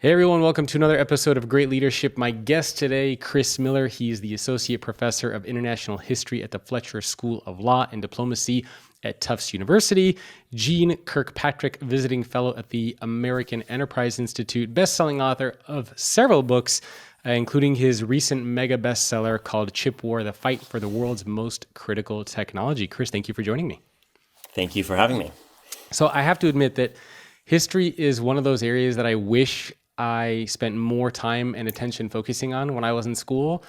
Hey everyone, welcome to another episode of Great Leadership. My guest today, Chris Miller. He is the Associate Professor of International History at the Fletcher School of Law and Diplomacy at Tufts University. Jean Kirkpatrick, Visiting Fellow at the American Enterprise Institute, best-selling author of several books, including his recent mega bestseller called Chip War, The Fight for the World's Most Critical Technology. Chris, thank you for joining me. Thank you for having me. So I have to admit that history is one of those areas that I wish I spent more time and attention focusing on when I was in school.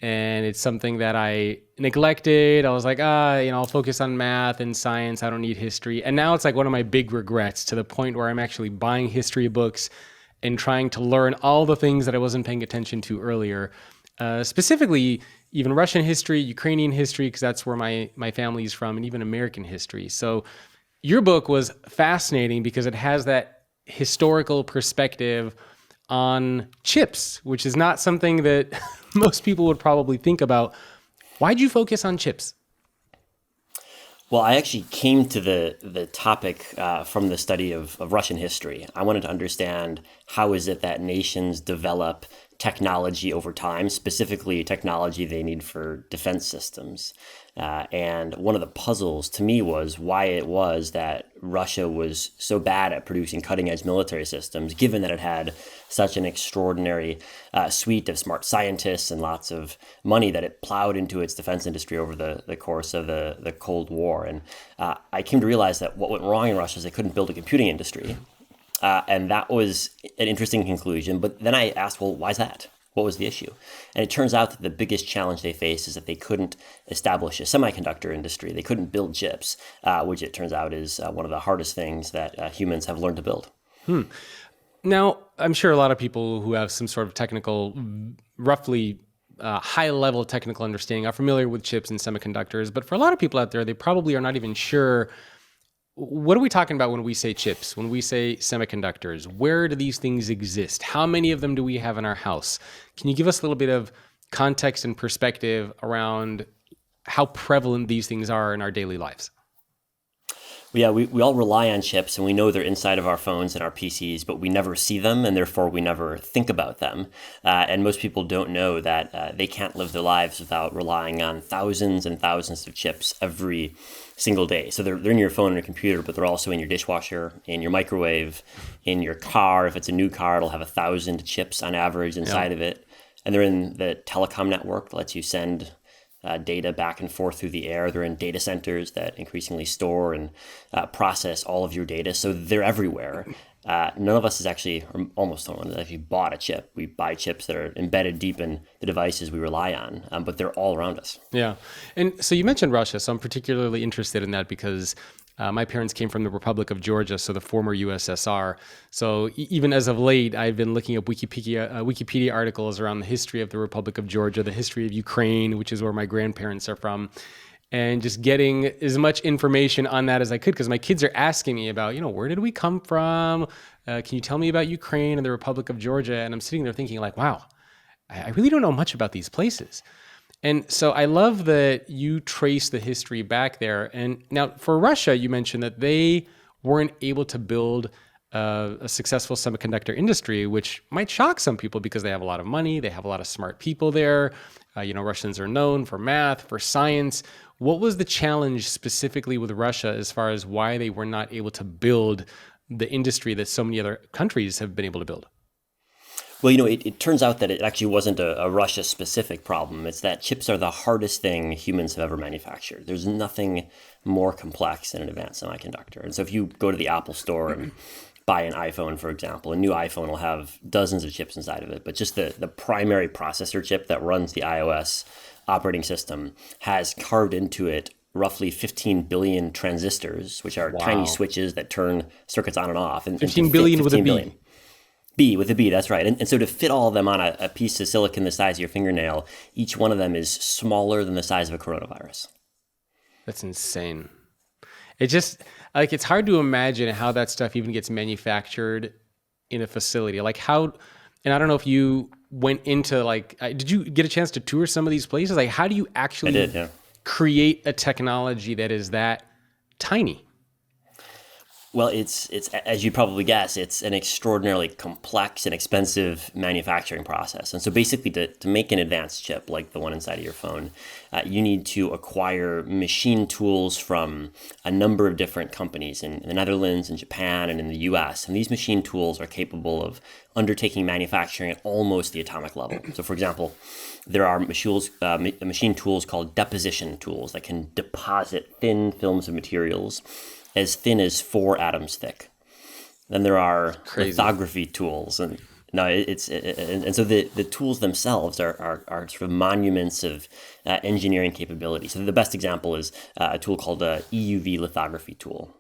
And it's something that I neglected. I was like, I'll focus on math and science. I don't need history. And now it's like one of my big regrets, to the point where I'm actually buying history books and trying to learn all the things that I wasn't paying attention to earlier. Specifically, even Russian history, Ukrainian history, because that's where my family is from, and even American history. So your book was fascinating because it has that historical perspective on chips, which is not something that most people would probably think about. Why'd you focus on chips? Well, I actually came to the topic from the study of Russian history. I wanted to understand how is it that nations develop technology over time, specifically technology they need for defense systems. And one of the puzzles to me was why it was that Russia was so bad at producing cutting-edge military systems, given that it had such an extraordinary suite of smart scientists and lots of money that it plowed into its defense industry over the course of the Cold War. And I came to realize that what went wrong in Russia is they couldn't build a computing industry. And that was an interesting conclusion. But then I asked, well, why is that? What was the issue? And it turns out that the biggest challenge they faced is that they couldn't establish a semiconductor industry. They couldn't build chips, which it turns out is one of the hardest things that humans have learned to build. Now, I'm sure a lot of people who have some sort of technical, roughly high-level technical understanding are familiar with chips and semiconductors. But for a lot of people out there, they probably are not even sure, what are we talking about when we say chips, when we say semiconductors? Where do these things exist? How many of them do we have in our house? Can you give us a little bit of context and perspective around how prevalent these things are in our daily lives? Yeah, we all rely on chips, and we know they're inside of our phones and our PCs, but we never see them, and therefore we never think about them. And most people don't know that they can't live their lives without relying on thousands and thousands of chips every single day. So they're in your phone and your computer, but they're also in your dishwasher, in your microwave, in your car. If it's a new car, it'll have 1,000 chips on average inside of it. And they're in the telecom network that lets you send data back and forth through the air. They're in data centers that increasingly store and process all of your data. So they're everywhere. None of us is actually, or almost no one has actually bought a chip. We buy chips that are embedded deep in the devices we rely on, but they're all around us. Yeah. And so you mentioned Russia, so I'm particularly interested in that because my parents came from the Republic of Georgia, so the former USSR. So even as of late, I've been looking up Wikipedia articles around the history of the Republic of Georgia, the history of Ukraine, which is where my grandparents are from, and just getting as much information on that as I could, because my kids are asking me about, where did we come from? Can you tell me about Ukraine and the Republic of Georgia? And I'm sitting there thinking like, wow, I really don't know much about these places. And so I love that you trace the history back there. And now for Russia, you mentioned that they weren't able to build a successful semiconductor industry, which might shock some people because they have a lot of money. They have a lot of smart people there. Russians are known for math, for science. What was the challenge specifically with Russia as far as why they were not able to build the industry that so many other countries have been able to build? Well, it turns out that it actually wasn't a Russia-specific problem. It's that chips are the hardest thing humans have ever manufactured. There's nothing more complex than an advanced semiconductor. And so if you go to the Apple store and buy an iPhone, for example, a new iPhone will have dozens of chips inside of it. But just the primary processor chip that runs the iOS operating system has carved into it roughly 15 billion transistors, which are tiny switches that turn circuits on and off. And 15 billion with a B. Billion. B with a B, that's right. And so to fit all of them on a piece of silicon the size of your fingernail, each one of them is smaller than the size of a coronavirus. That's insane. It just, it's hard to imagine how that stuff even gets manufactured in a facility. And I don't know if you went into did you get a chance to tour some of these places? Like, how do you actually create a technology that is that tiny? Well, it's as you probably guess, it's an extraordinarily complex and expensive manufacturing process. And so basically, to make an advanced chip like the one inside of your phone, you need to acquire machine tools from a number of different companies in the Netherlands, in Japan, and in the US. And these machine tools are capable of undertaking manufacturing at almost the atomic level. So, for example, there are machine tools called deposition tools that can deposit thin films of materials as thin as 4 atoms thick. Then there are Crazy. lithography tools, and no, and so the tools themselves are sort of monuments of engineering capability. So the best example is a tool called a EUV lithography tool,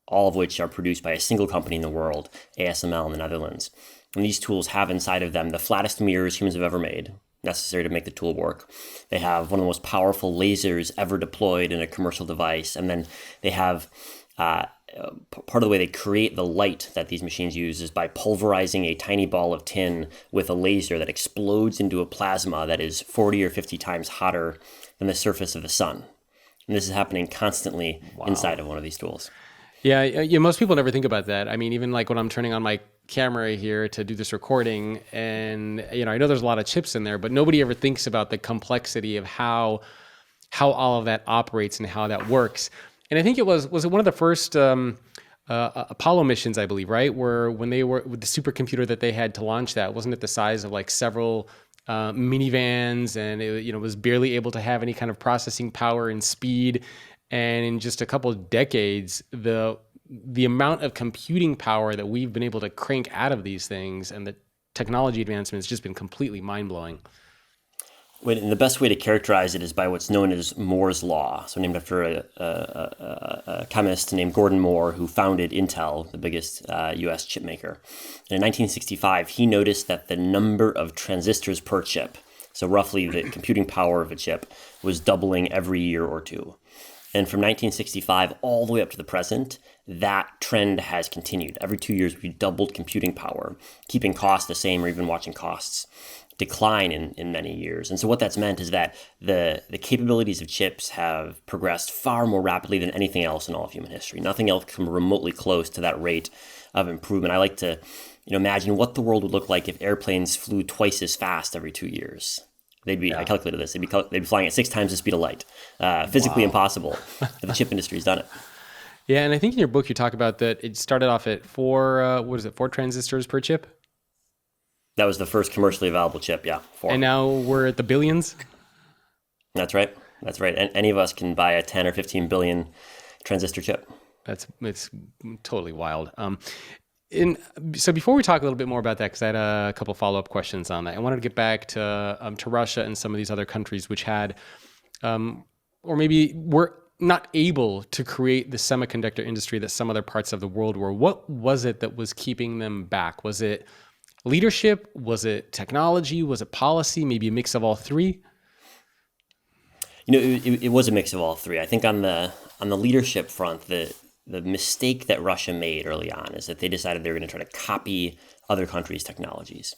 all of which are produced by a single company in the world, ASML in the Netherlands. And these tools have inside of them the flattest mirrors humans have ever made, necessary to make the tool work. They have one of the most powerful lasers ever deployed in a commercial device. And then they have part of the way they create the light that these machines use is by pulverizing a tiny ball of tin with a laser that explodes into a plasma that is 40 or 50 times hotter than the surface of the sun. And this is happening constantly inside of one of these tools. Yeah, most people never think about that. I mean, even like when I'm turning on my camera here to do this recording, and I know there's a lot of chips in there, but nobody ever thinks about the complexity of how all of that operates and how that works. And I think it was it one of the first Apollo missions, I believe, right? Where when they were with the supercomputer that they had to launch that, wasn't it the size of like several minivans, and it was barely able to have any kind of processing power and speed. And in just a couple of decades, the amount of computing power that we've been able to crank out of these things and the technology advancement has just been completely mind-blowing. And the best way to characterize it is by what's known as Moore's Law. So named after a chemist named Gordon Moore, who founded Intel, the biggest US chip maker. And in 1965, he noticed that the number of transistors per chip, so roughly the computing power of a chip, was doubling every year or two. And from 1965 all the way up to the present, that trend has continued. Every 2 years, we doubled computing power, keeping costs the same or even watching costs decline in many years. And so what that's meant is that the capabilities of chips have progressed far more rapidly than anything else in all of human history. Nothing else come remotely close to that rate of improvement. I like to imagine what the world would look like if airplanes flew twice as fast every 2 years. I calculated this, they'd be flying at 6 times the speed of light. Physically impossible, but the chip industry's done it. Yeah, and I think in your book you talk about that it started off at 4 transistors per chip? That was the first commercially available chip, 4. And now we're at the billions? That's right. And any of us can buy a 10 or 15 billion transistor chip. It's totally wild. So before we talk a little bit more about that, because I had a couple follow-up questions on that, I wanted to get back to Russia and some of these other countries which had, or maybe were not able to create the semiconductor industry that some other parts of the world were. What was it that was keeping them back? Was it leadership? Was it technology? Was it policy? Maybe a mix of all three? It was a mix of all three. I think on the leadership front, the mistake that Russia made early on is that they decided they were going to try to copy other countries' technologies.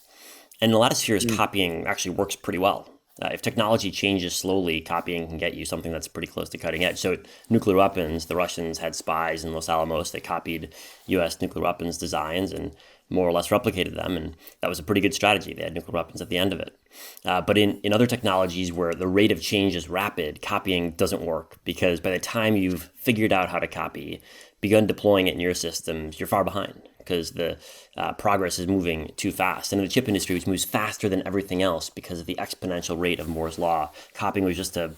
And in a lot of spheres, copying actually works pretty well. If technology changes slowly, copying can get you something that's pretty close to cutting edge. So nuclear weapons, the Russians had spies in Los Alamos that copied U.S. nuclear weapons designs and more or less replicated them. And that was a pretty good strategy. They had nuclear weapons at the end of it. But in other technologies where the rate of change is rapid, copying doesn't work, because by the time you've figured out how to copy, begun deploying it in your systems, you're far behind, because the progress is moving too fast. And in the chip industry, which moves faster than everything else because of the exponential rate of Moore's Law, copying was just a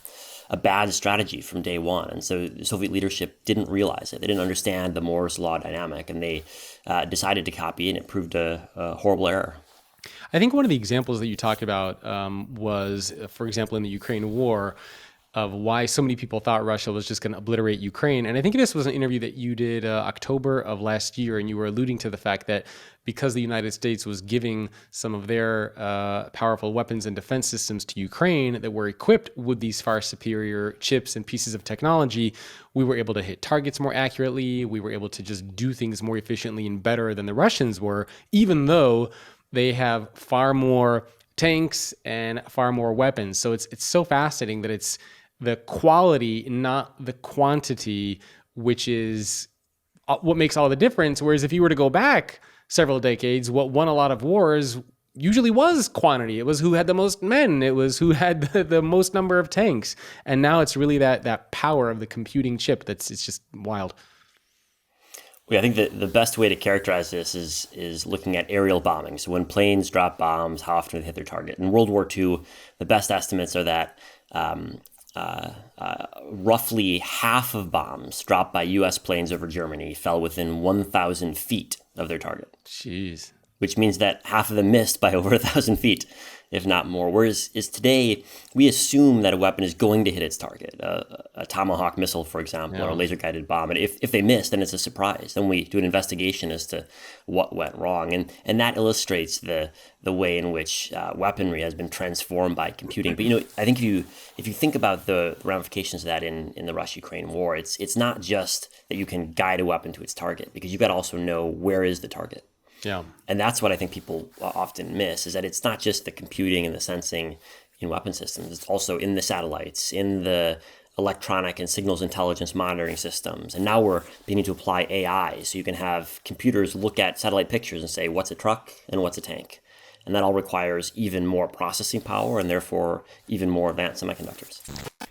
bad strategy from day one. And so the Soviet leadership didn't realize it. They didn't understand the Moore's Law dynamic, and they decided to copy, and it proved a horrible error. I think one of the examples that you talked about was, for example, in the Ukraine war, of why so many people thought Russia was just going to obliterate Ukraine. And I think this was an interview that you did October of last year, and you were alluding to the fact that because the United States was giving some of their powerful weapons and defense systems to Ukraine that were equipped with these far superior chips and pieces of technology, we were able to hit targets more accurately. We were able to just do things more efficiently and better than the Russians were, even though they have far more tanks and far more weapons. So it's so fascinating that it's the quality, not the quantity, which is what makes all the difference. Whereas if you were to go back several decades, what won a lot of wars usually was quantity. It was who had the most men. It was who had the most number of tanks. And now it's really that power of the computing chip it's just wild. Yeah, I think the best way to characterize this is looking at aerial bombing. So when planes drop bombs, how often do they hit their target? In World War II, the best estimates are that roughly half of bombs dropped by U.S. planes over Germany fell within 1,000 feet of their target. Jeez. Which means that half of them missed by over 1,000 feet, if not more. Whereas today, we assume that a weapon is going to hit its target, a Tomahawk missile, for example, or a laser-guided bomb. And if they miss, then it's a surprise. Then we do an investigation as to what went wrong. And that illustrates the way in which weaponry has been transformed by computing. But, I think if you think about the ramifications of that in the Russia-Ukraine war, it's not just that you can guide a weapon to its target, because you've got to also know where is the target. Yeah. And that's what I think people often miss, is that it's not just the computing and the sensing in weapon systems. It's also in the satellites, in the electronic and signals intelligence monitoring systems. And now we're beginning to apply AI. So you can have computers look at satellite pictures and say, what's a truck and what's a tank? And that all requires even more processing power and therefore even more advanced semiconductors.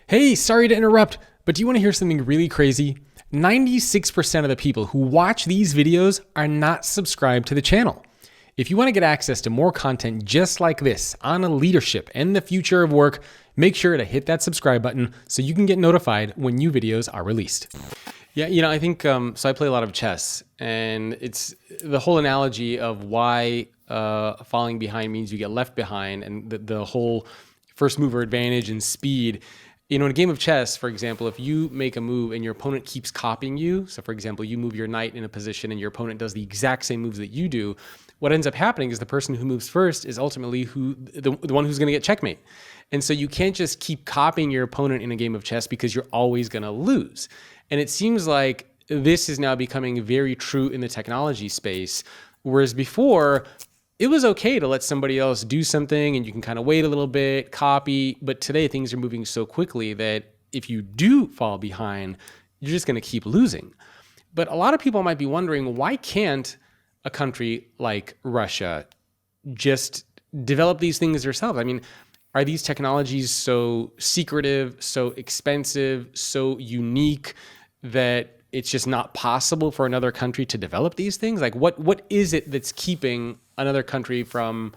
Hey, sorry to interrupt, but do you want to hear something really crazy? 96% of the people who watch these videos are not subscribed to the channel. If you want to get access to more content just like this on leadership and the future of work, make sure to hit that subscribe button so you can get notified when new videos are released. Yeah, I think, so I play a lot of chess, and it's the whole analogy of why falling behind means you get left behind, and the whole first mover advantage and speed. In a game of chess, for example, if you make a move and your opponent keeps copying you, so for example, you move your knight in a position and your opponent does the exact same moves that you do, what ends up happening is the person who moves first is ultimately the one who's going to get checkmate. And so you can't just keep copying your opponent in a game of chess because you're always going to lose. And it seems like this is now becoming very true in the technology space, whereas before, it was okay to let somebody else do something and you can kind of wait a little bit, copy. But today things are moving so quickly that if you do fall behind, you're just going to keep losing. But a lot of people might be wondering, why can't a country like Russia just develop these things themselves? I mean, are these technologies so secretive, so expensive, so unique that it's just not possible for another country to develop these things? Like what is it that's keeping another country from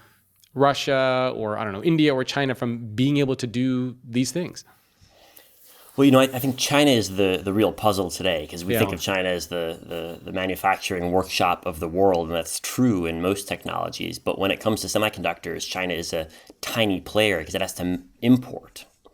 Russia or, I don't know, India or China from being able to do these things? Well, I think China is the real puzzle today, because we think of China as the manufacturing workshop of the world, and that's true in most technologies. But when it comes to semiconductors, China is a tiny player because it has to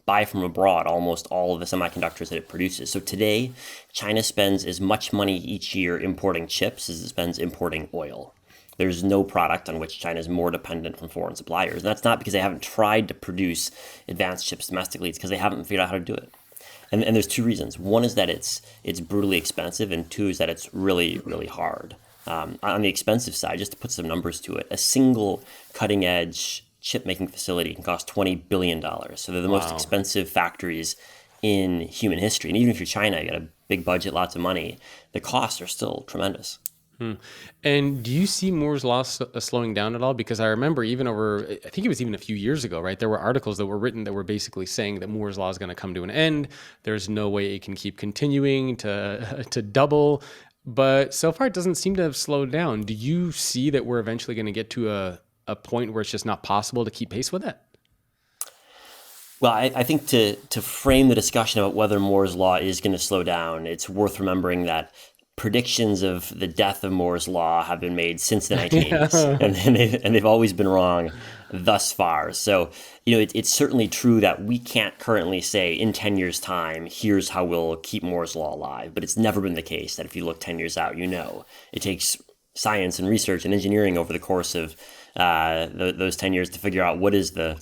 buy from abroad almost all of the semiconductors that it produces. So today, China spends as much money each year importing chips as it spends importing oil. There's no product on which China is more dependent from foreign suppliers. And that's not because they haven't tried to produce advanced chips domestically. It's because they haven't figured out how to do it. And there's two reasons. One is that it's brutally expensive, and two is that it's really, really hard. On the expensive side, just to put some numbers to it, a single cutting-edge chip-making facility can cost $20 billion. So they're the most expensive factories in human history. And even if you're China, you got a big budget, lots of money, the costs are still tremendous. And do you see Moore's law slowing down at all? Because I remember even I think it was even a few years ago, right? There were articles that were written that were basically saying that Moore's law is going to come to an end. There's no way it can keep continuing to double. But so far, it doesn't seem to have slowed down. Do you see that we're eventually going to get to a point where it's just not possible to keep pace with it? Well, I think to frame the discussion about whether Moore's law is going to slow down, it's worth remembering that predictions of the death of Moore's law have been made since the 1980s, and they've always been wrong thus far. So, it's certainly true that we can't currently say in 10 years' time, here's how we'll keep Moore's law alive. But it's never been the case that if you look 10 years out, it takes science and research and engineering over the course of those 10 years to figure out what is the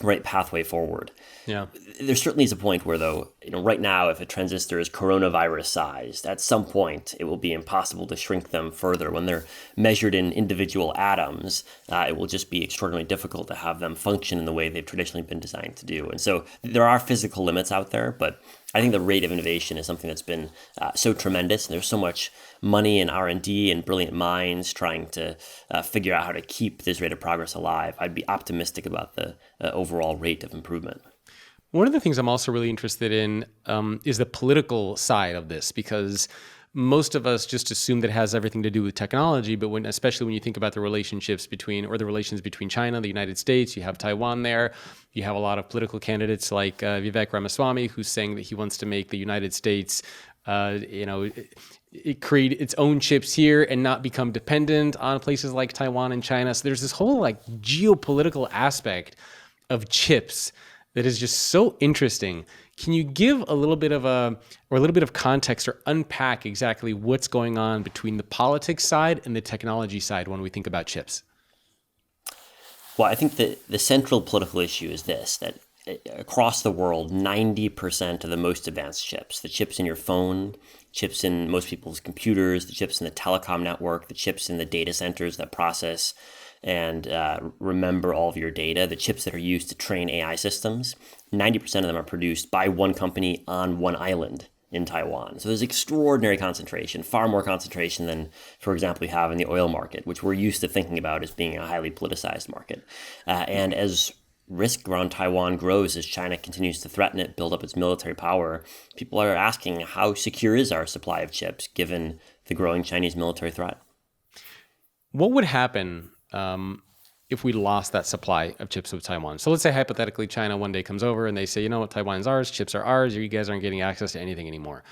right pathway forward. Yeah. There certainly is a point where, though, right now, if a transistor is coronavirus sized, at some point it will be impossible to shrink them further. When they're measured in individual atoms, it will just be extraordinarily difficult to have them function in the way they've traditionally been designed to do. And so there are physical limits out there, but I think the rate of innovation is something that's been so tremendous, and there's so much money and R&D and brilliant minds trying to figure out how to keep this rate of progress alive. I'd be optimistic about the overall rate of improvement. One of the things I'm also really interested in is the political side of this, because most of us just assume that it has everything to do with technology, but especially when you think about the relationships between, or the relations between China, the United States, you have Taiwan there, you have a lot of political candidates like Vivek Ramaswamy, who's saying that he wants to make the United States, create its own chips here and not become dependent on places like Taiwan and China. So there's this whole like geopolitical aspect of chips that is just so interesting. Can you give a little bit of context or unpack exactly what's going on between the politics side and the technology side when we think about chips? Well, I think the central political issue is this, that across the world, 90% of the most advanced chips, the chips in your phone, chips in most people's computers, the chips in the telecom network, the chips in the data centers that process and remember all of your data, the chips that are used to train AI systems, 90% of them are produced by one company on one island in Taiwan. So there's extraordinary concentration, far more concentration than, for example, we have in the oil market, which we're used to thinking about as being a highly politicized market. And as risk around Taiwan grows, as China continues to threaten it, build up its military power, people are asking, how secure is our supply of chips given the growing Chinese military threat? What would happen if we lost that supply of chips with Taiwan? So let's say hypothetically China one day comes over and they say, you know what, Taiwan's ours, chips are ours, you guys aren't getting access to anything anymore.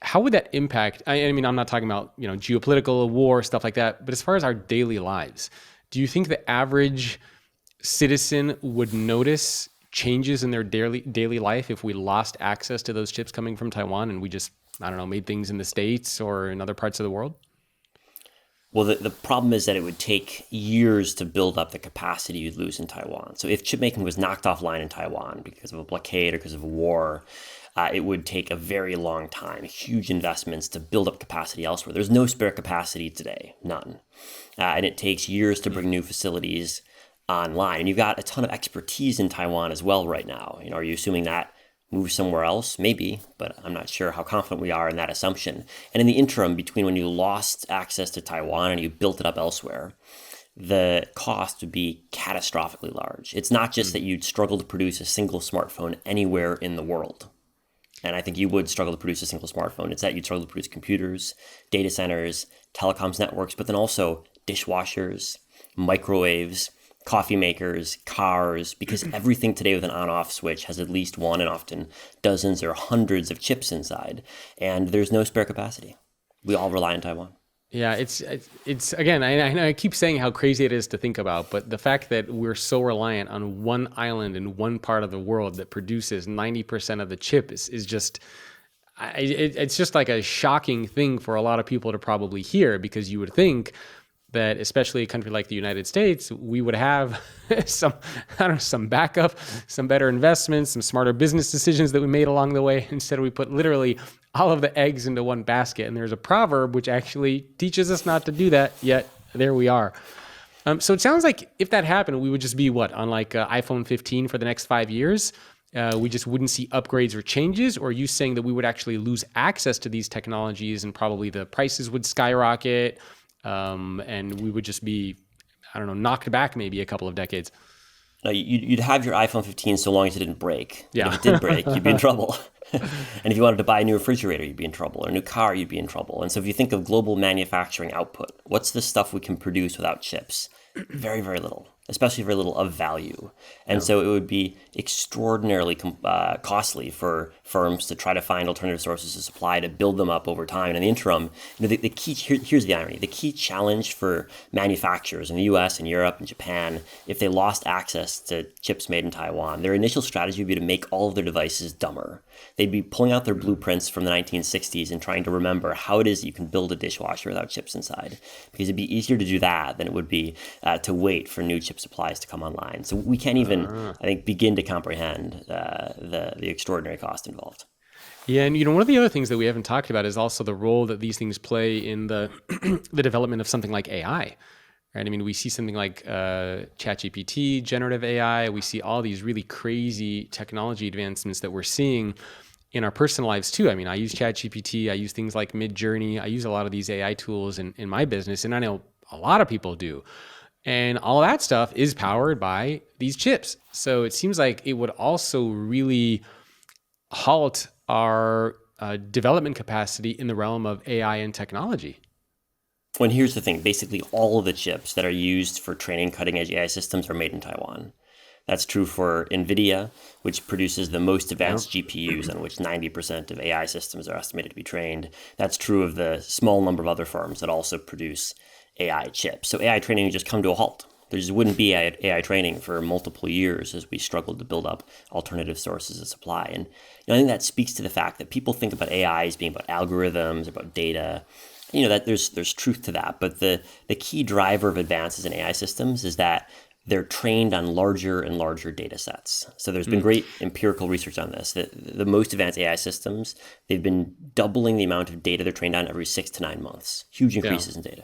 How would that impact, I mean, I'm not talking about, geopolitical, war, stuff like that, but as far as our daily lives, do you think the average citizen would notice changes in their daily life if we lost access to those chips coming from Taiwan and we just, made things in the States or in other parts of the world? Well, the problem is that it would take years to build up the capacity you'd lose in Taiwan. So if chip making was knocked offline in Taiwan because of a blockade or because of a war, it would take a very long time, huge investments to build up capacity elsewhere. There's no spare capacity today, none. And it takes years to bring new facilities online. And you've got a ton of expertise in Taiwan as well right now. Are you assuming that move somewhere else? Maybe, but I'm not sure how confident we are in that assumption. And in the interim, between when you lost access to Taiwan and you built it up elsewhere, the cost would be catastrophically large. It's not just that you'd struggle to produce a single smartphone anywhere in the world. And I think you would struggle to produce a single smartphone. It's that you'd struggle to produce computers, data centers, telecoms networks, but then also dishwashers, microwaves, coffee makers, cars, because everything today with an on-off switch has at least one and often dozens or hundreds of chips inside, and there's no spare capacity. We all rely on Taiwan. Yeah, it's again, I keep saying how crazy it is to think about, but the fact that we're so reliant on one island in one part of the world that produces 90% of the chip is just, it's just like a shocking thing for a lot of people to probably hear, because you would think that especially a country like the United States, we would have some backup, some better investments, some smarter business decisions that we made along the way. Instead, we put literally all of the eggs into one basket. And there's a proverb which actually teaches us not to do that, yet there we are. So it sounds like if that happened, we would just be on like iPhone 15 for the next 5 years. We just wouldn't see upgrades or changes? Or are you saying that we would actually lose access to these technologies and probably the prices would skyrocket? And we would just be, knocked back maybe a couple of decades? No, you'd have your iPhone 15 so long as it didn't break. Yeah. If it did break, you'd be in trouble. And if you wanted to buy a new refrigerator, you'd be in trouble. Or a new car, you'd be in trouble. And so if you think of global manufacturing output, what's the stuff we can produce without chips? Very, very little, especially very little of value. And so it would be extraordinarily costly for firms to try to find alternative sources of supply to build them up over time. And in the interim, the key here's the irony. The key challenge for manufacturers in the US and Europe and Japan, if they lost access to chips made in Taiwan, their initial strategy would be to make all of their devices dumber. They'd be pulling out their blueprints from the 1960s and trying to remember how it is that you can build a dishwasher without chips inside. Because it'd be easier to do that than it would be to wait for new chips chip supplies to come online. So we can't even, I think, begin to comprehend the extraordinary cost involved. Yeah, and one of the other things that we haven't talked about is also the role that these things play in the the development of something like AI. Right? I mean, we see something like ChatGPT, generative AI. We see all these really crazy technology advancements that we're seeing in our personal lives too. I mean, I use ChatGPT. I use things like Midjourney. I use a lot of these AI tools in my business, and I know a lot of people do. And all that stuff is powered by these chips. So it seems like it would also really halt our development capacity in the realm of AI and technology. Well, and here's the thing. Basically, all of the chips that are used for training cutting-edge AI systems are made in Taiwan. That's true for NVIDIA, which produces the most Yeah. advanced GPUs on which 90% of AI systems are estimated to be trained. That's true of the small number of other firms that also produce AI chips. So AI training just come to a halt. There just wouldn't be AI training for multiple years as we struggled to build up alternative sources of supply. And I think that speaks to the fact that people think about AI as being about algorithms, about data. That there's truth to that. But the key driver of advances in AI systems is that they're trained on larger and larger data sets. So there's been great empirical research on this. The most advanced AI systems, they've been doubling the amount of data they're trained on every 6 to 9 months. Huge Yeah. increases in data.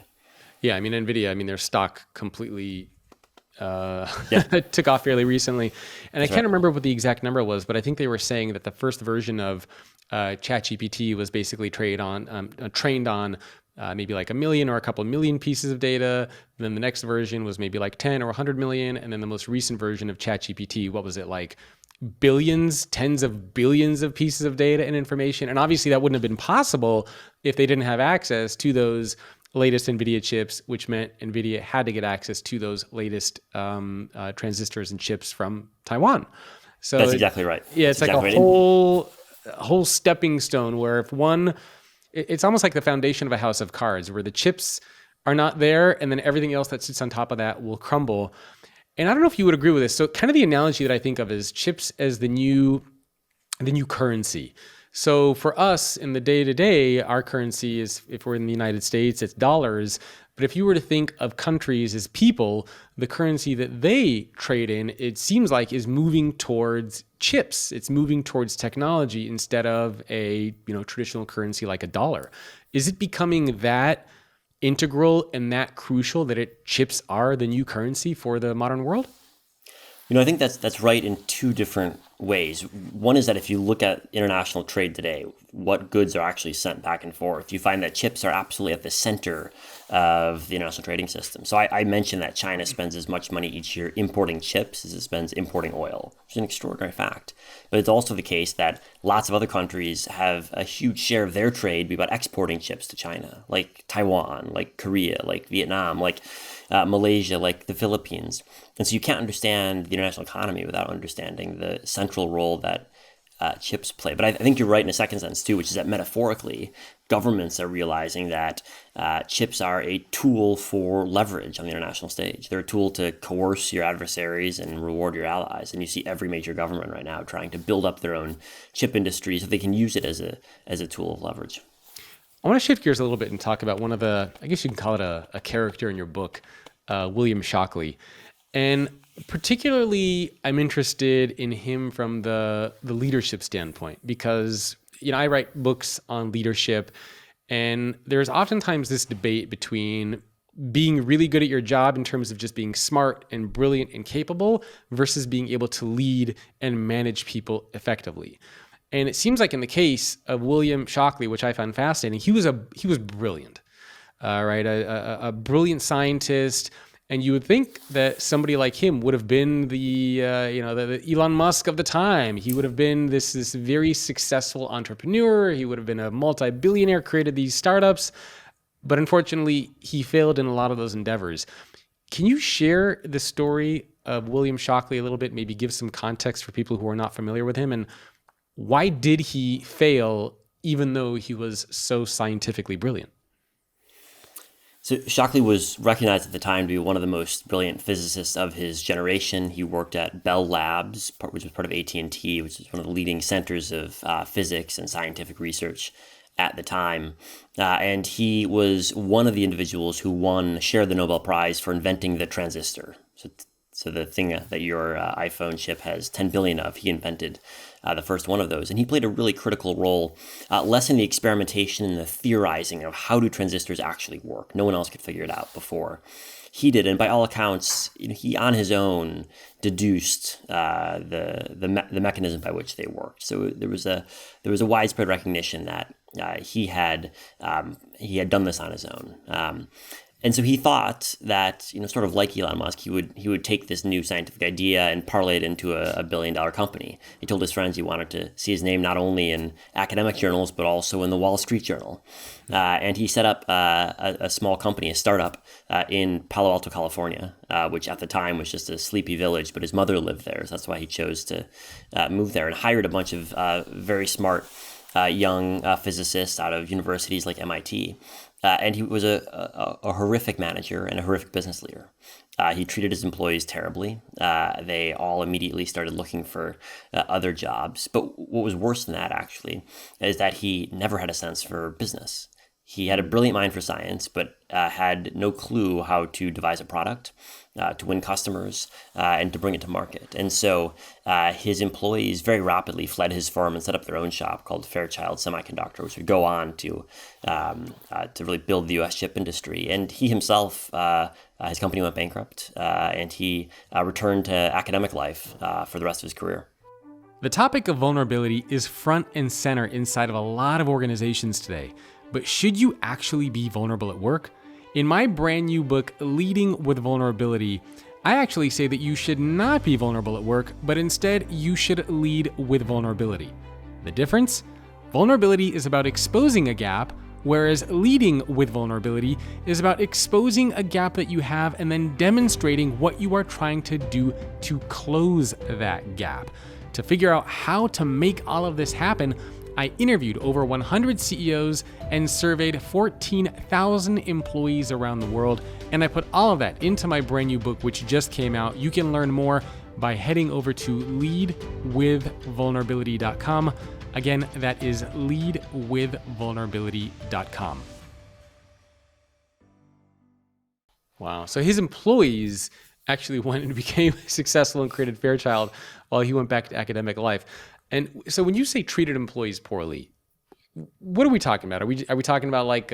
Yeah. I mean, NVIDIA, I mean, their stock completely Yeah, took off fairly recently. And I that's can't right. remember what the exact number was, but I think they were saying that the first version of ChatGPT was basically trained on maybe like 1 million or a couple million pieces of data. Then the next version was maybe like 10 or 100 million. And then the most recent version of ChatGPT, what was it, like billions, tens of billions of pieces of data and information? And obviously that wouldn't have been possible if they didn't have access to those latest NVIDIA chips, which meant NVIDIA had to get access to those latest transistors and chips from Taiwan. So That's exactly right. yeah, That's it's like a exactly right. And whole stepping stone where if one, it's almost like the foundation of a house of cards where the chips are not there and then everything else that sits on top of that will crumble. And I don't know if you would agree with this. So kind of the analogy that I think of is chips as the new currency. So for us in the day to day, our currency is, if we're in the United States, it's dollars. But if you were to think of countries as people, the currency that they trade in, it seems like is moving towards chips. It's moving towards technology instead of a traditional currency like a dollar. Is it becoming that integral and that crucial that chips are the new currency for the modern world? I think that's right in two different ways. One is that if you look at international trade today, what goods are actually sent back and forth, you find that chips are absolutely at the center of the international trading system. So I mentioned that China spends as much money each year importing chips as it spends importing oil, which is an extraordinary fact. But it's also the case that lots of other countries have a huge share of their trade be about exporting chips to China, like Taiwan, like Korea, like Vietnam, like Malaysia, like the Philippines. And so you can't understand the international economy without understanding the central role that chips play. But I think you're right in a second sense too, which is that metaphorically, governments are realizing that chips are a tool for leverage on the international stage. They're a tool to coerce your adversaries and reward your allies. And you see every major government right now trying to build up their own chip industry so they can use it as a tool of leverage. I want to shift gears a little bit and talk about one of I guess you can call it a character in your book, William Shockley. And particularly, I'm interested in him from the leadership standpoint because, I write books on leadership, and there's oftentimes this debate between being really good at your job in terms of just being smart and brilliant and capable versus being able to lead and manage people effectively. And it seems like in the case of William Shockley, which I found fascinating, he was brilliant, right? A brilliant scientist, and you would think that somebody like him would have been the Elon Musk of the time. He would have been this very successful entrepreneur. He would have been a multi-billionaire, created these startups, but unfortunately, he failed in a lot of those endeavors. Can you share the story of William Shockley a little bit? Maybe give some context for people who are not familiar with him, and why did he fail even though he was so scientifically brilliant? So Shockley was recognized at the time to be one of the most brilliant physicists of his generation. He worked at Bell Labs, which was part of AT&T, which is one of the leading centers of physics and scientific research at the time. And he was one of the individuals who shared the Nobel Prize for inventing the transistor. So So the thing that your iPhone chip has 10 billion of, he invented the first one of those. And he played a really critical role, less in the experimentation and the theorizing of how do transistors actually work. No one else could figure it out before he did. And by all accounts, he on his own deduced the mechanism by which they worked. So there was a widespread recognition that he had done this on his own. And so he thought that, sort of like Elon Musk, he would take this new scientific idea and parlay it into a billion-dollar company. He told his friends he wanted to see his name not only in academic journals, but also in the Wall Street Journal. And he set up a small company, a startup, in Palo Alto, California, which at the time was just a sleepy village, but his mother lived there. So that's why he chose to move there, and hired a bunch of very smart young physicists out of universities like MIT. And he was a horrific manager and a horrific business leader. He treated his employees terribly. They all immediately started looking for other jobs. But what was worse than that, actually, is that he never had a sense for business. He had a brilliant mind for science, but had no clue how to devise a product, to win customers, and to bring it to market. And so his employees very rapidly fled his firm and set up their own shop called Fairchild Semiconductor, which would go on to really build the U.S. chip industry. And he himself, his company went bankrupt, and he returned to academic life for the rest of his career. The topic of vulnerability is front and center inside of a lot of organizations today. But should you actually be vulnerable at work? In my brand new book, Leading with Vulnerability, I actually say that you should not be vulnerable at work, but instead you should lead with vulnerability. The difference? Vulnerability is about exposing a gap, whereas leading with vulnerability is about exposing a gap that you have and then demonstrating what you are trying to do to close that gap. To figure out how to make all of this happen, I interviewed over 100 CEOs and surveyed 14,000 employees around the world, and I put all of that into my brand new book, which just came out. You can learn more by heading over to leadwithvulnerability.com. Again, that is leadwithvulnerability.com. Wow. So his employees actually went and became successful and created Fairchild while he went back to academic life. And so when you say treated employees poorly, what are we talking about? Are we talking about like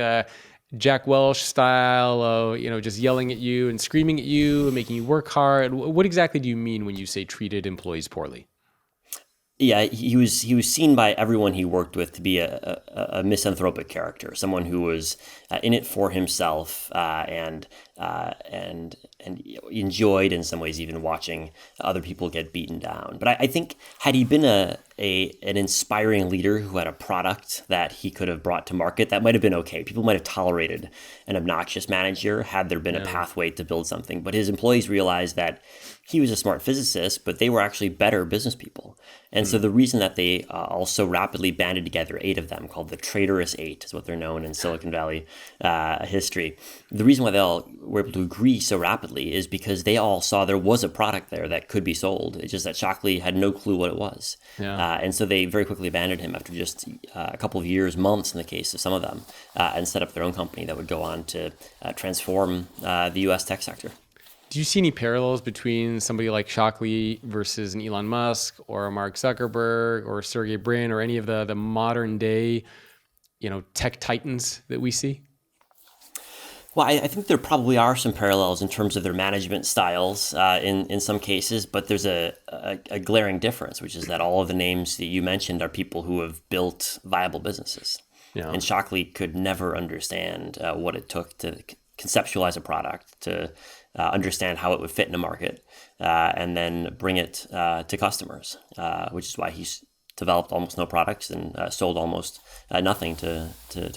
Jack Welch style, just yelling at you and screaming at you and making you work hard? What exactly do you mean when you say treated employees poorly? Yeah, he was seen by everyone he worked with to be a misanthropic character, someone who was in it for himself and enjoyed in some ways even watching other people get beaten down. But I think had he been an inspiring leader who had a product that he could have brought to market, that might have been okay. People might have tolerated an obnoxious manager had there been a pathway to build something. But his employees realized that he was a smart physicist, but they were actually better business people. And so the reason that they all so rapidly banded together, 8 of them, called the Traitorous Eight, is what they're known in Silicon Valley history. The reason why they all were able to agree so rapidly is because they all saw there was a product there that could be sold. It's just that Shockley had no clue what it was. Yeah. And so they very quickly abandoned him after just a couple of years, months in the case of some of them, and set up their own company that would go on to transform the U.S. tech sector. Do you see any parallels between somebody like Shockley versus an Elon Musk or a Mark Zuckerberg or Sergey Brin or any of the modern day, tech titans that we see? Well, I think there probably are some parallels in terms of their management styles in some cases, but there's a glaring difference, which is that all of the names that you mentioned are people who have built viable businesses. Yeah. And Shockley could never understand what it took to conceptualize a product, to understand how it would fit in a market, and then bring it to customers, which is why he's developed almost no products and sold almost nothing to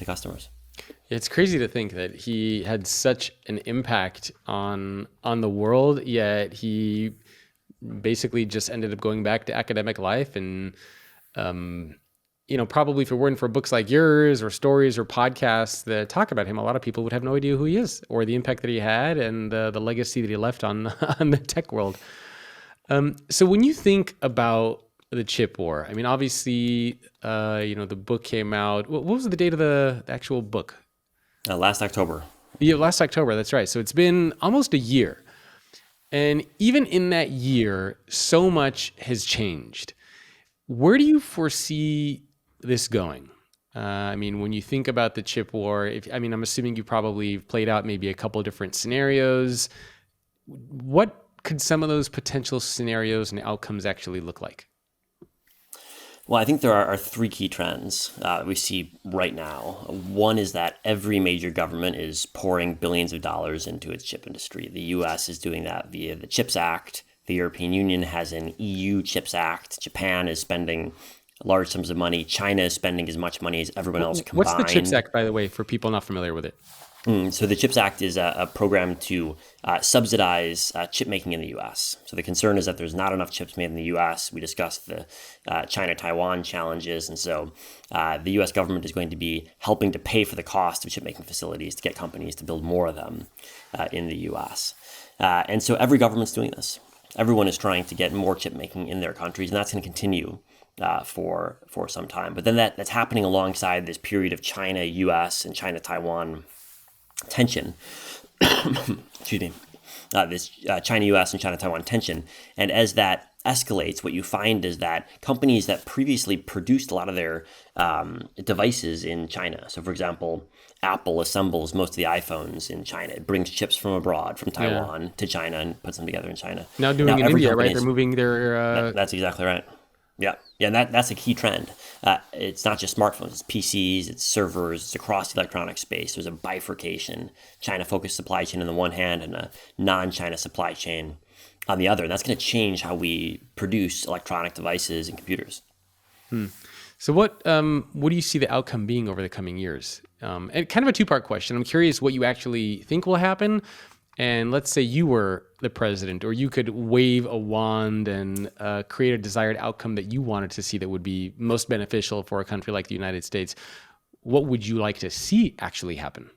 customers. It's crazy to think that he had such an impact on the world, yet he basically just ended up going back to academic life. And probably if it weren't for books like yours or stories or podcasts that talk about him, a lot of people would have no idea who he is or the impact that he had and the legacy that he left on the tech world. So when you think about the chip war, I mean, obviously, the book came out. What was the date of the actual book? Last October. Yeah, last October. That's right. So it's been almost a year. And even in that year, so much has changed. Where do you foresee this going? I mean, when you think about the chip war, I'm assuming you probably played out maybe a couple of different scenarios. What could some of those potential scenarios and outcomes actually look like? Well, I think there are three key trends we see right now. One is that every major government is pouring billions of dollars into its chip industry. The US is doing that via the CHIPS Act. The European Union has an EU CHIPS Act. Japan is spending large sums of money. China is spending as much money as everyone else What's the CHIPS combined. Act, by the way, for people not familiar with it? So the CHIPS Act is a program to subsidize chip making in the U.S. So the concern is that there's not enough chips made in the U.S. We discussed the China-Taiwan challenges, and so the U.S. government is going to be helping to pay for the cost of chip making facilities to get companies to build more of them in the U.S. And so every government's doing this. Everyone is trying to get more chip making in their countries, and that's going to continue for some time. But then that's happening alongside this period of China-U.S. and China-Taiwan tension. Excuse me. This China-U.S. and China-Taiwan tension. And as that escalates, what you find is that companies that previously produced a lot of their devices in China. So, for example, Apple assembles most of the iPhones in China. It brings chips from abroad, from Taiwan to China, and puts them together in China. Now doing in every India, company right? They're moving their... That's exactly right. Yeah, and that's a key trend. It's not just smartphones; it's PCs, it's servers, it's across the electronic space. There's a bifurcation: China-focused supply chain on the one hand, and a non-China supply chain on the other. And that's going to change how we produce electronic devices and computers. So what do you see the outcome being over the coming years? And kind of a two-part question. I'm curious what you actually think will happen. And let's say you were the president, or you could wave a wand and create a desired outcome that you wanted to see that would be most beneficial for a country like the United States. What would you like to see actually happen?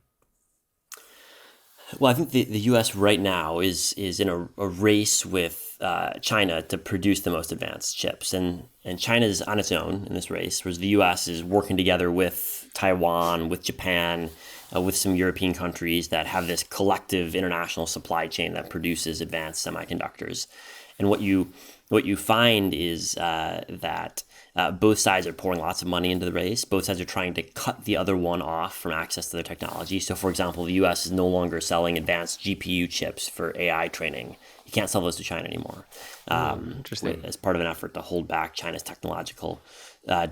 Well, I think the U.S. right now is in a race with China to produce the most advanced chips. And China is on its own in this race, whereas the U.S. is working together with Taiwan, with Japan, with some European countries that have this collective international supply chain that produces advanced semiconductors. And what you find is that both sides are pouring lots of money into the race. Both sides are trying to cut the other one off from access to their technology. So, for example, the U.S. is no longer selling advanced GPU chips for AI training. You can't sell those to China anymore. Interesting. As part of an effort to hold back China's technological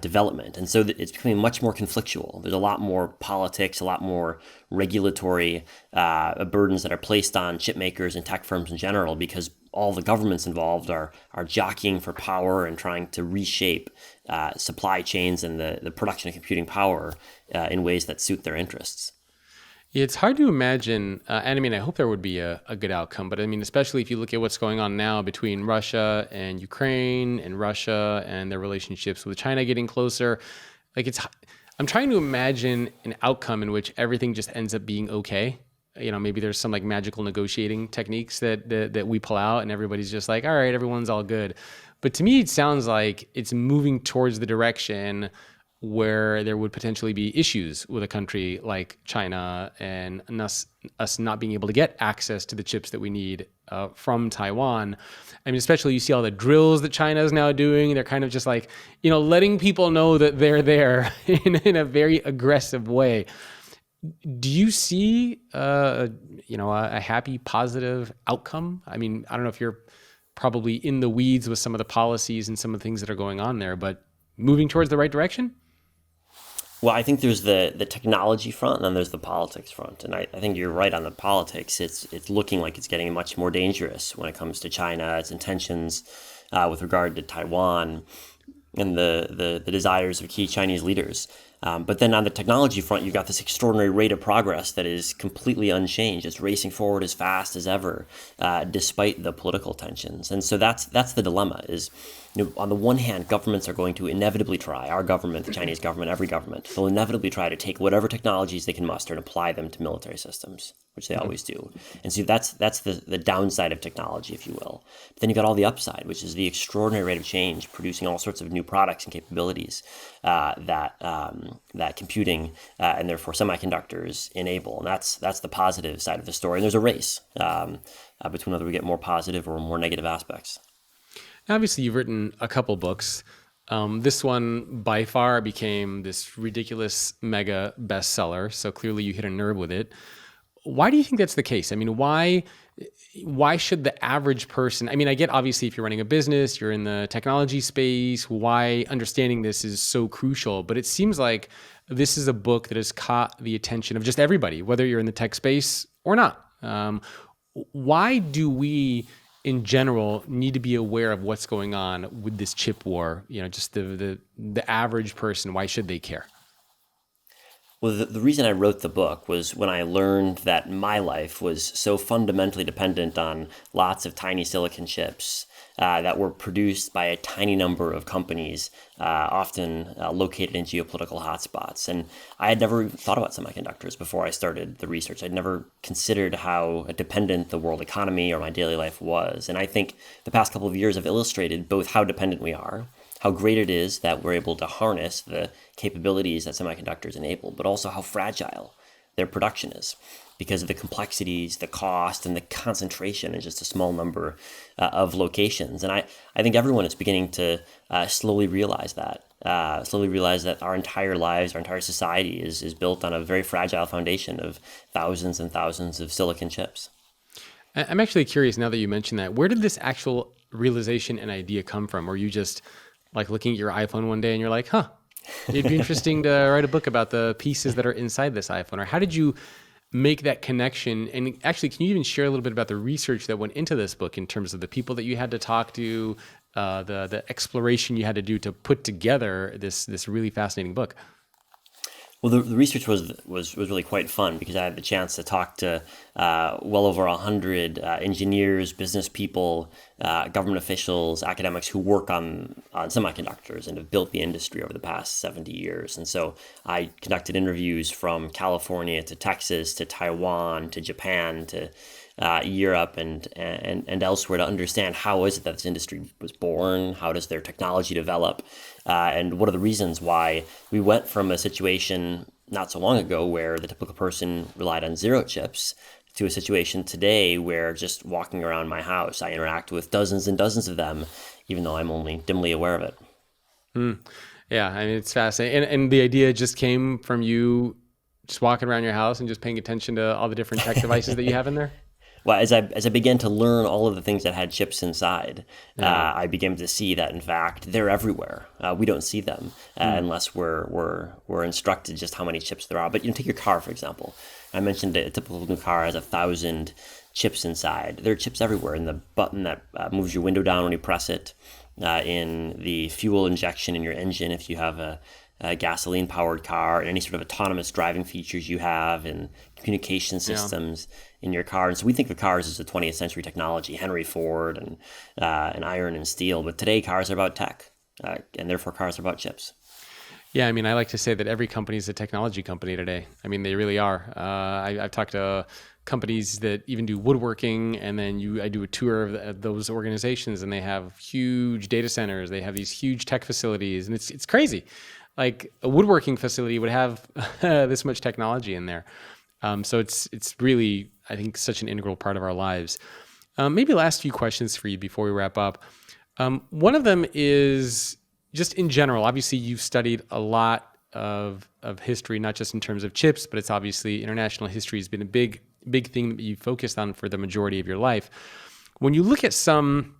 development. And so it's becoming much more conflictual. There's a lot more politics, a lot more regulatory burdens that are placed on chip makers and tech firms in general, because all the governments involved are jockeying for power and trying to reshape supply chains and the production of computing power in ways that suit their interests. It's hard to imagine, and I mean, I hope there would be a good outcome, but I mean, especially if you look at what's going on now between Russia and Ukraine and Russia and their relationships with China getting closer, I'm trying to imagine an outcome in which everything just ends up being okay. You know, maybe there's some like magical negotiating techniques that we pull out and everybody's just like, all right, everyone's all good. But to me, it sounds like it's moving towards the direction where there would potentially be issues with a country like China and us not being able to get access to the chips that we need from Taiwan. I mean, especially you see all the drills that China is now doing. They're kind of just like, you know, letting people know that they're there in a very aggressive way. Do you see, a happy, positive outcome? I mean, I don't know if you're probably in the weeds with some of the policies and some of the things that are going on there, but moving towards the right direction? Well, I think there's the technology front, and then there's the politics front. And I think you're right on the politics. It's looking like it's getting much more dangerous when it comes to China, its intentions with regard to Taiwan, and the desires of key Chinese leaders. But then on the technology front, you've got this extraordinary rate of progress that is completely unchanged. It's racing forward as fast as ever, despite the political tensions. And so that's the dilemma is, you know, on the one hand, governments are going to inevitably try, our government, the Chinese government, every government, they'll inevitably try to take whatever technologies they can muster and apply them to military systems. which they always do. And so that's the downside of technology, if you will. But then you got all the upside, which is the extraordinary rate of change, producing all sorts of new products and capabilities that computing and therefore semiconductors enable. And that's the positive side of the story. And there's a race between whether we get more positive or more negative aspects. Obviously, you've written a couple books. This one by far became this ridiculous mega bestseller. So clearly you hit a nerve with it. Why do you think that's the case? I mean, why should the average person, I mean, I get obviously if you're running a business, you're in the technology space, why understanding this is so crucial, but it seems like this is a book that has caught the attention of just everybody, whether you're in the tech space or not. Why do we in general need to be aware of what's going on with this chip war? You know, just the average person, why should they care? Well, the reason I wrote the book was when I learned that my life was so fundamentally dependent on lots of tiny silicon chips that were produced by a tiny number of companies, often located in geopolitical hotspots. And I had never thought about semiconductors before I started the research. I'd never considered how dependent the world economy or my daily life was. And I think the past couple of years have illustrated both how dependent we are, how great it is that we're able to harness the capabilities that semiconductors enable, but also how fragile their production is because of the complexities, the cost, and the concentration in just a small number of locations. And I think everyone is beginning to slowly realize that our entire lives, our entire society is built on a very fragile foundation of thousands and thousands of silicon chips. I'm actually curious now that you mentioned that, where did this actual realization and idea come from? Were you just like looking at your iPhone one day and you're like, it'd be interesting to write a book about the pieces that are inside this iPhone? Or how did you make that connection? And actually, can you even share a little bit about the research that went into this book in terms of the people that you had to talk to, the exploration you had to do to put together this really fascinating book? Well, the research was really quite fun because I had the chance to talk to well over 100 engineers, business people, government officials, academics who work on semiconductors and have built the industry over the past 70 years. And so I conducted interviews from California to Texas to Taiwan to Japan to Europe and elsewhere to understand how is it that this industry was born, how does their technology develop, and what are the reasons why we went from a situation not so long ago where the typical person relied on zero chips to a situation today where just walking around my house, I interact with dozens and dozens of them, even though I'm only dimly aware of it. Yeah, I mean, it's fascinating. And the idea just came from you just walking around your house and just paying attention to all the different tech devices that you have in there? Well, as I began to learn all of the things that had chips inside, I began to see that in fact they're everywhere. We don't see them unless we're instructed just how many chips there are. But take your car for example. I mentioned a typical new car has 1,000 chips inside. There are chips everywhere in the button that moves your window down when you press it, in the fuel injection in your engine if you have a gasoline-powered car, and any sort of autonomous driving features you have, and communication systems in your car. And so we think of cars as a 20th century technology, Henry Ford and iron and steel. But today cars are about tech, and therefore cars are about chips. Yeah, I mean, I like to say that every company is a technology company today. I mean, they really are. I've talked to companies that even do woodworking, and then I do a tour of those organizations, and they have huge data centers. They have these huge tech facilities, and it's crazy. Like a woodworking facility would have this much technology in there. So it's really, I think, such an integral part of our lives. Maybe last few questions for you before we wrap up. One of them is just in general. Obviously, you've studied a lot of history, not just in terms of chips, but it's obviously international history has been a big thing that you focused on for the majority of your life. When you look at some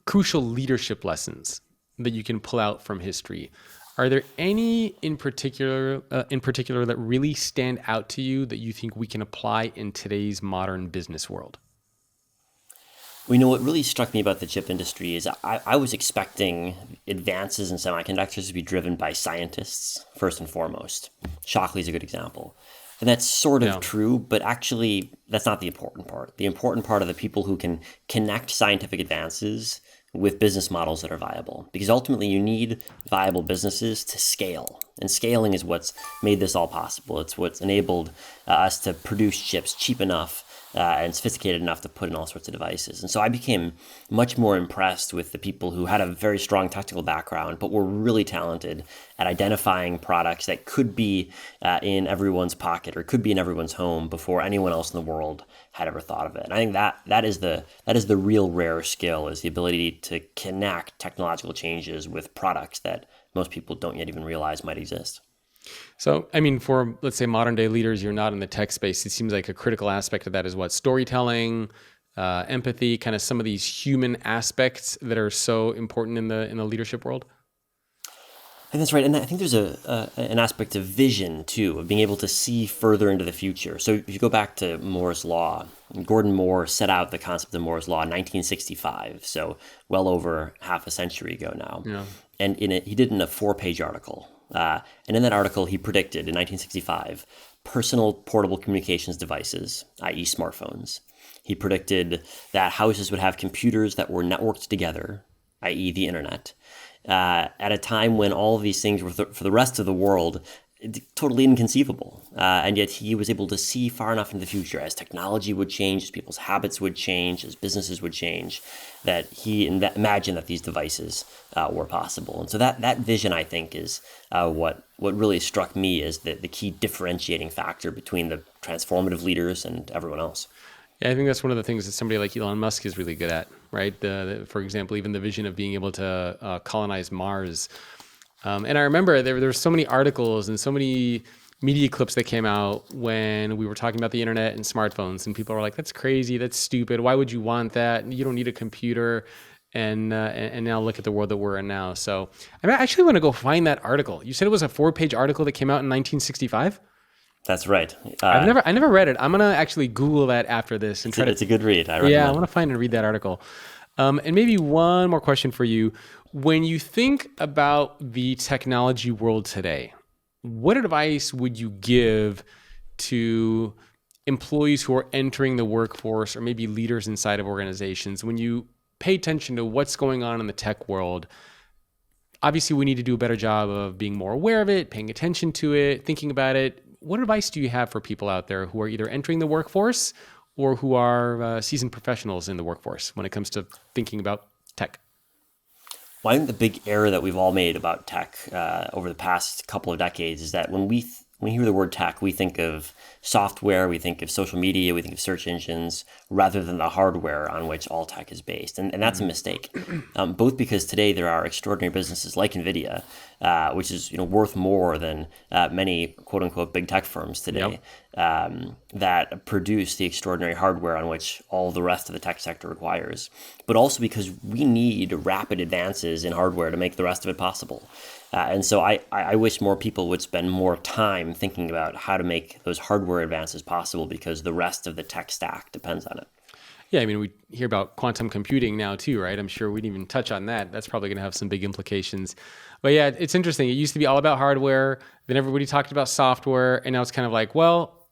crucial leadership lessons that you can pull out from history, are there any in particular that really stand out to you that you think we can apply in today's modern business world? Well, what really struck me about the chip industry is I was expecting advances in semiconductors to be driven by scientists, first and foremost. Shockley's a good example. And that's sort of true, but actually that's not the important part. The important part are the people who can connect scientific advances with business models that are viable. Because ultimately you need viable businesses to scale. And scaling is what's made this all possible. It's what's enabled us to produce chips cheap enough and sophisticated enough to put in all sorts of devices. And so I became much more impressed with the people who had a very strong technical background, but were really talented at identifying products that could be in everyone's pocket or could be in everyone's home before anyone else in the world had ever thought of it. And I think that is the real rare skill, is the ability to connect technological changes with products that most people don't yet even realize might exist. So, I mean, for, let's say, modern day leaders, you're not in the tech space. It seems like a critical aspect of that is what? Storytelling, empathy, kind of some of these human aspects that are so important in the leadership world. I think that's right. And I think there's an aspect of vision, too, of being able to see further into the future. So if you go back to Moore's Law, Gordon Moore set out the concept of Moore's Law in 1965, so well over half a century ago now. Yeah. And in it, he did it in a 4-page article. And in that article, he predicted in 1965 personal portable communications devices, i.e. smartphones. He predicted that houses would have computers that were networked together, i.e. the internet, at a time when all of these things were, for the rest of the world, totally inconceivable. And yet he was able to see far enough into the future as technology would change, as people's habits would change, as businesses would change, that he imagined that these devices were possible. And so that vision, I think, is what really struck me as the key differentiating factor between the transformative leaders and everyone else. Yeah, I think that's one of the things that somebody like Elon Musk is really good at, right? For example, even the vision of being able to colonize Mars. And I remember there were so many articles and so many media clips that came out when we were talking about the internet and smartphones, and people were like, "That's crazy. That's stupid. Why would you want that? You don't need a computer." And now look at the world that we're in now. So I actually want to go find that article. You said it was a 4-page article that came out in 1965. That's right. I never read it. I'm gonna actually Google that after this and try to. It's a good read. I recommend. Yeah, I want to find and read that article. And maybe one more question for you. When you think about the technology world today, what advice would you give to employees who are entering the workforce or maybe leaders inside of organizations? When you pay attention to what's going on in the tech world, obviously we need to do a better job of being more aware of it, paying attention to it, thinking about it. What advice do you have for people out there who are either entering the workforce or who are seasoned professionals in the workforce when it comes to thinking about tech? Well, I think the big error that we've all made about tech over the past couple of decades is that when we hear the word tech, we think of software, we think of social media, we think of search engines, rather than the hardware on which all tech is based. And that's a mistake, both because today there are extraordinary businesses like NVIDIA, which is worth more than many quote unquote big tech firms today, that produce the extraordinary hardware on which all the rest of the tech sector requires, but also because we need rapid advances in hardware to make the rest of it possible. And so I wish more people would spend more time thinking about how to make those hardware advances possible, because the rest of the tech stack depends on it. Yeah, I mean, we hear about quantum computing now too, right? I'm sure we didn't even touch on that. That's probably going to have some big implications. But yeah, it's interesting. It used to be all about hardware. Then everybody talked about software. And now it's kind of like, well,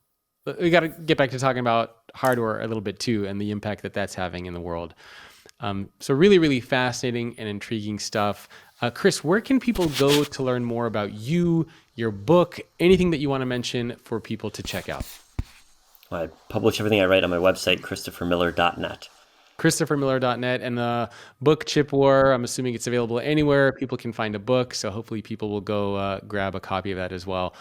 we got to get back to talking about hardware a little bit too, and the impact that that's having in the world. So really, really fascinating and intriguing stuff. Chris, where can people go to learn more about you, your book, anything that you want to mention for people to check out? I publish everything I write on my website, christophermiller.net. christophermiller.net. And the book Chip War, I'm assuming it's available anywhere people can find a book. So hopefully people will go grab a copy of that as well.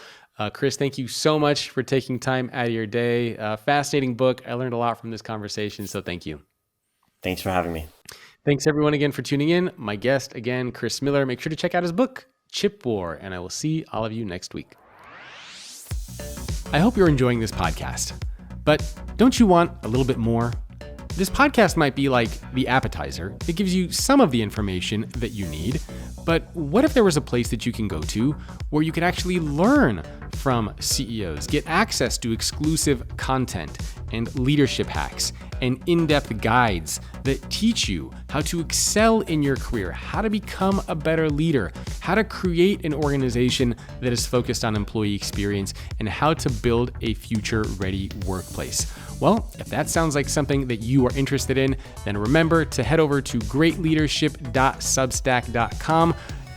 Chris, thank you so much for taking time out of your day. Fascinating book. I learned a lot from this conversation, so thank you. Thanks for having me. Thanks everyone again for tuning in. My guest again, Chris Miller. Make sure to check out his book, Chip War, and I will see all of you next week. I hope you're enjoying this podcast, but don't you want a little bit more? This podcast might be like the appetizer. It gives you some of the information that you need, but what if there was a place that you can go to where you could actually learn from CEOs, get access to exclusive content, and leadership hacks and in-depth guides that teach you how to excel in your career, how to become a better leader, how to create an organization that is focused on employee experience, and how to build a future-ready workplace. Well, if that sounds like something that you are interested in, then remember to head over to greatleadership.substack.com.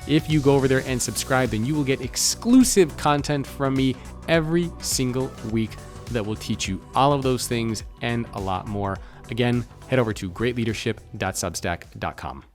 If you go over there and subscribe, then you will get exclusive content from me every single week that will teach you all of those things and a lot more. Again, head over to greatleadership.substack.com.